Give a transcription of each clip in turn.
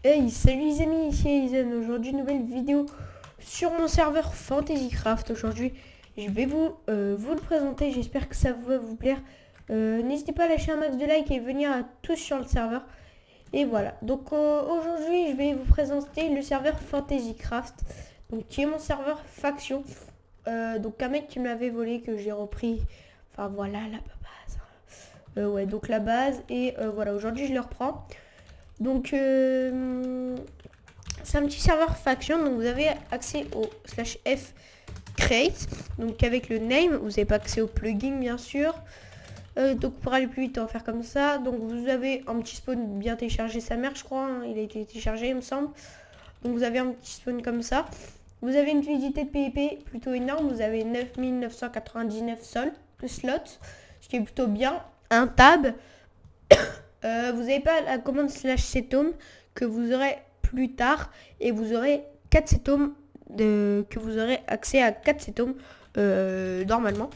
Hey, salut les amis, ici Aizen. Aujourd'hui, nouvelle vidéo sur mon serveur FantasyCraft. Aujourd'hui, je vais vous le présenter. J'espère que ça va vous plaire. N'hésitez pas à lâcher un max de like et venir à tous sur le serveur. Et voilà. Donc aujourd'hui, je vais vous présenter le serveur FantasyCraft, donc qui est mon serveur faction. Donc un mec qui me l'avait volé, que j'ai repris. Enfin voilà la base. Ouais, donc la base. Et voilà, aujourd'hui, je le reprends. Donc c'est un petit serveur faction, donc vous avez accès au /f create, donc avec le name, vous n'avez pas accès au plugin bien sûr. Donc pour aller plus vite on va faire comme ça. Donc vous avez un petit spawn bien téléchargé, sa mère je crois, hein, il a été téléchargé il me semble. Donc vous avez un petit spawn comme ça. Vous avez une fluidité de PvP plutôt énorme, vous avez 9999 slots, ce qui est plutôt bien. Un tab. Vous n'avez pas la commande /ctome que vous aurez plus tard, et vous aurez 4 ctomes que vous aurez accès à 4 ctomes normalement.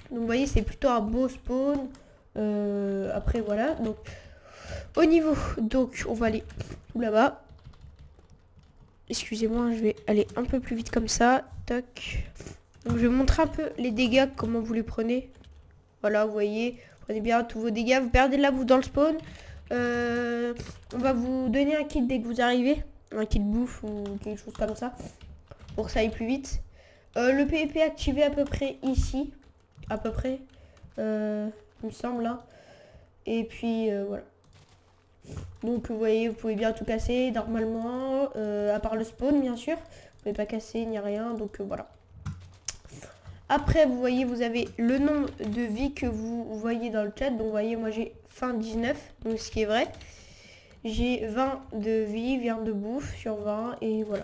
Donc vous voyez, c'est plutôt un beau spawn. Après voilà, donc au niveau, donc on va aller tout là-bas. Excusez-moi, je vais aller un peu plus vite comme ça. Tac. Donc je vais montrer un peu les dégâts, comment vous les prenez. Voilà, vous voyez, prenez bien tous vos dégâts. Vous perdez de la bouffe dans le spawn. On va vous donner un kit dès que vous arrivez. Un kit bouffe ou quelque chose comme ça. Pour que ça aille plus vite. Le PvP activé à peu près ici. À peu près. Il me semble là. Et puis voilà. Donc vous voyez, vous pouvez bien tout casser normalement. À part le spawn bien sûr. Vous pouvez pas casser ni rien. Donc voilà. Après, vous voyez, vous avez le nombre de vies que vous voyez dans le chat. Donc, vous voyez, moi, j'ai fin 19, donc ce qui est vrai. J'ai 20 de vie, 20 de bouffe sur 20, et voilà.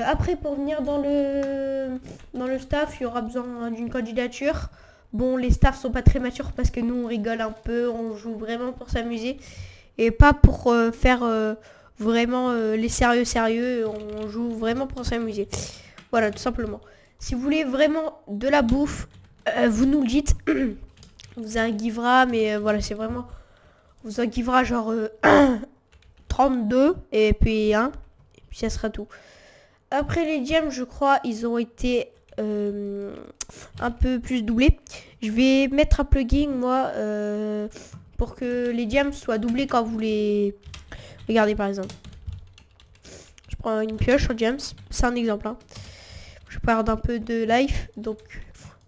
Après, pour venir dans le staff, il y aura besoin d'une candidature. Bon, les staffs sont pas très matures parce que nous, on rigole un peu, on joue vraiment pour s'amuser. Et pas pour faire vraiment les sérieux, on joue vraiment pour s'amuser. Voilà, tout simplement. Si vous voulez vraiment de la bouffe, vous nous le dites. On vous un givera, mais voilà, c'est vraiment... On vous en givera genre 32 et puis 1. Et puis ça sera tout. Après les gems, je crois, ils ont été un peu plus doublés. Je vais mettre un plugin, moi, pour que les gems soient doublés quand vous les... Regardez par exemple. Je prends une pioche en gems. C'est un exemple, hein. Je pars un peu de life, donc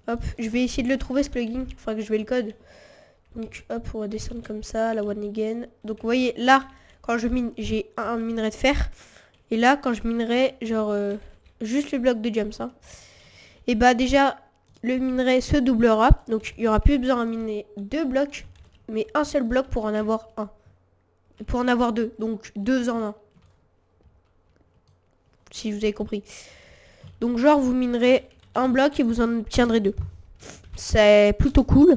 hop, je vais essayer de le trouver ce plugin, il faudra que je vais le code. Donc hop, on va descendre comme ça, la one again. Donc vous voyez, là, quand je mine, j'ai un minerai de fer. Et là, quand je minerai, genre, juste le bloc de gems, hein. Et bah déjà, le minerai se doublera. Donc il y aura plus besoin de miner 2 blocs, mais un seul bloc pour en avoir un. Pour en avoir 2, donc 2 en 1. Si vous avez compris. Donc genre vous minerez un bloc et vous en obtiendrez 2. C'est plutôt cool.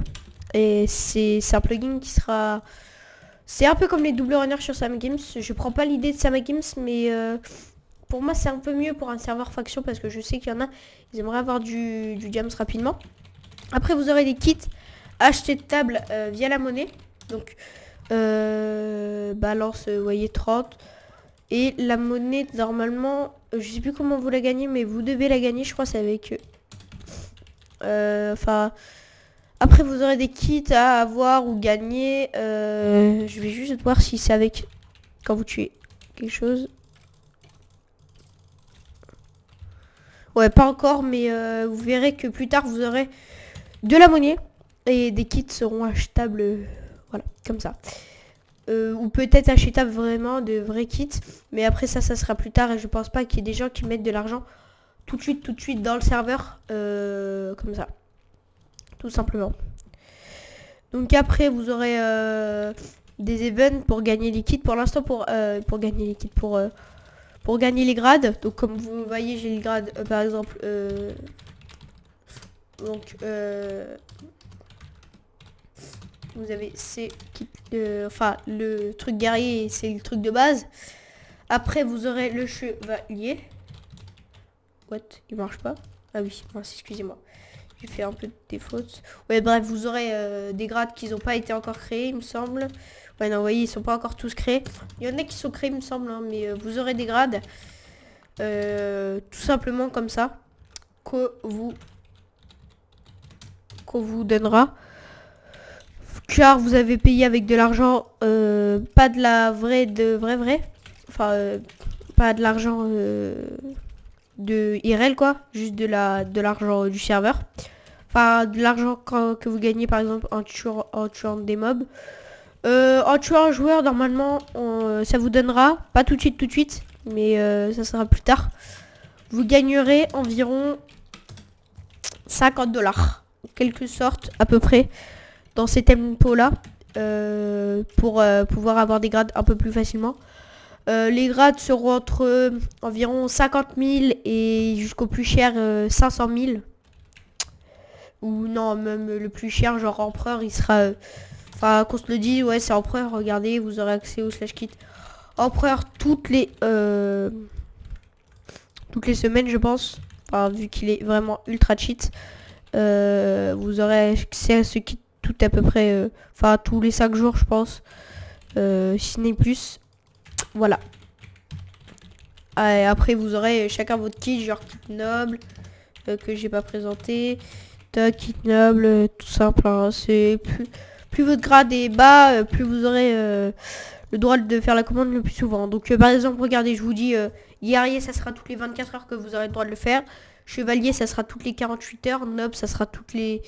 Et c'est un plugin qui sera... C'est un peu comme les double runners sur Sama Games. Je prends pas l'idée de Sama Games, mais pour moi c'est un peu mieux pour un serveur faction parce que je sais qu'il y en a, ils aimeraient avoir du diams rapidement. Après vous aurez des kits achetés de table via la monnaie. Donc balance, vous voyez 30. Et la monnaie, normalement, je sais plus comment vous la gagnez, mais vous devez la gagner, je crois, c'est avec... Enfin... Après, vous aurez des kits à avoir ou gagner. Je vais juste voir si c'est avec... Quand vous tuez quelque chose. Ouais, pas encore, mais vous verrez que plus tard, vous aurez de la monnaie. Et des kits seront achetables, voilà, comme ça. Ou peut-être achetables vraiment de vrais kits, mais après ça sera plus tard et je pense pas qu'il y ait des gens qui mettent de l'argent tout de suite dans le serveur comme ça, tout simplement. Donc après vous aurez des events pour gagner les kits. Pour l'instant pour gagner les kits, pour gagner les grades. Donc comme vous voyez, j'ai le grade par exemple donc vous avez ces kits, enfin le truc guerrier, c'est le truc de base. Après vous aurez le chevalier. What? Il marche pas? Ah oui, mince, excusez-moi. J'ai fait un peu des fautes. Ouais, bref, vous aurez des grades qui n'ont pas été encore créés, il me semble. Ouais, non, vous voyez, ils sont pas encore tous créés. Il y en a qui sont créés, il me semble, hein, mais vous aurez des grades. Tout simplement comme ça. Qu'on vous donnera. Car vous avez payé avec de l'argent, pas de la vraie, vraie. Enfin, pas de l'argent de IRL, quoi. Juste de l'argent du serveur. Enfin, de l'argent que vous gagnez, par exemple, en tuant des mobs. En tuant un joueur, normalement, ça vous donnera, pas tout de suite, mais ça sera plus tard. Vous gagnerez environ 50$, en quelque sorte, à peu près, dans ces tempos-là, pour pouvoir avoir des grades un peu plus facilement. Les grades seront entre environ 50 000 et jusqu'au plus cher 500 000. Ou non, même le plus cher, genre empereur, il sera... Enfin, qu'on se le dise, ouais, c'est empereur, regardez, vous aurez accès au slash kit empereur toutes les semaines, je pense. Enfin, vu qu'il est vraiment ultra cheat. Vous aurez accès à ce kit tout à peu près, enfin, tous les 5 jours, je pense. Si ce n'est plus. Voilà. Et après, vous aurez chacun votre kit, genre kit noble, que j'ai pas présenté. Kit noble, tout simple, hein, c'est plus votre grade est bas, plus vous aurez le droit de faire la commande le plus souvent. Donc par exemple, regardez, je vous dis, guerrier, ça sera toutes les 24 heures que vous aurez le droit de le faire. Chevalier, ça sera toutes les 48 heures. Noble, ça sera toutes les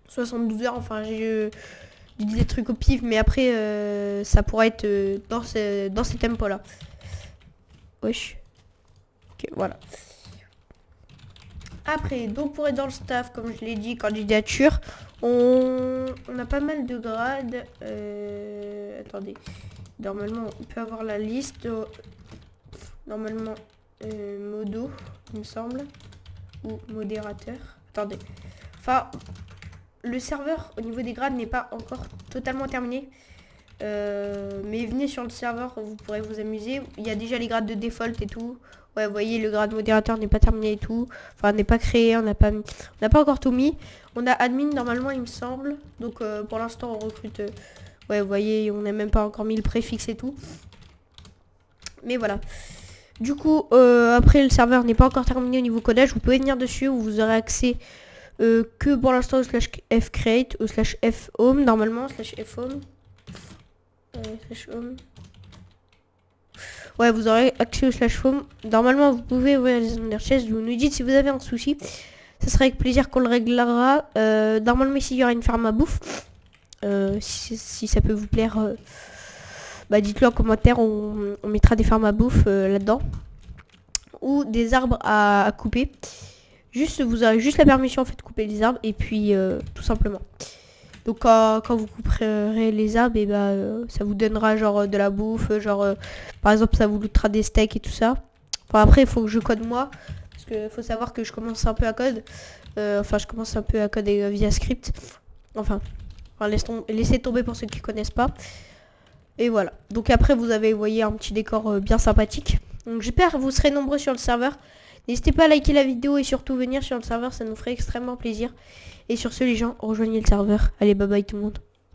72 heures. Enfin, j'ai dit des trucs au pif, mais après, ça pourra être dans ces tempos-là. Wesh. Ok, voilà. Après, donc pour être dans le staff, comme je l'ai dit, candidature, on a pas mal de grades. Attendez, normalement on peut avoir la liste. Normalement, modo, il me semble, ou modérateur. Attendez. Enfin, le serveur au niveau des grades n'est pas encore totalement terminé. Mais venez sur le serveur, vous pourrez vous amuser. Il y a déjà les grades de default et tout. Ouais, vous voyez, le grade modérateur n'est pas terminé et tout. Enfin, n'est pas créé, on n'a pas encore tout mis. On a admin normalement, il me semble. Donc pour l'instant, on recrute. Ouais, vous voyez, on n'a même pas encore mis le préfixe et tout. Mais voilà. Du coup, après, le serveur n'est pas encore terminé au niveau codage. Vous pouvez venir dessus où vous aurez accès que pour l'instant au slash fcreate, au slash fhome normalement, slash fhome. Ouais, vous aurez accès au slash home. Normalement, vous pouvez ouvrir les underchest. Vous nous dites si vous avez un souci. Ça sera avec plaisir qu'on le réglera. Normalement, ici, il y aura une ferme à bouffe. Si ça peut vous plaire, bah, dites-le en commentaire. On mettra des fermes à bouffe là-dedans. Ou des arbres à couper. Vous aurez juste la permission en fait de couper les arbres. Et puis, tout simplement. Donc quand vous couperez les arbres, et ça vous donnera genre de la bouffe, genre par exemple ça vous lootera des steaks et tout ça. Enfin après il faut que je code moi, parce que faut savoir que je commence un peu à code. Enfin je commence un peu à coder via script. Enfin laissez tomber pour ceux qui connaissent pas. Et voilà. Donc après vous voyez un petit décor bien sympathique. Donc j'espère que vous serez nombreux sur le serveur. N'hésitez pas à liker la vidéo et surtout venir sur le serveur, ça nous ferait extrêmement plaisir. Et sur ce les gens, rejoignez le serveur. Allez, bye bye tout le monde.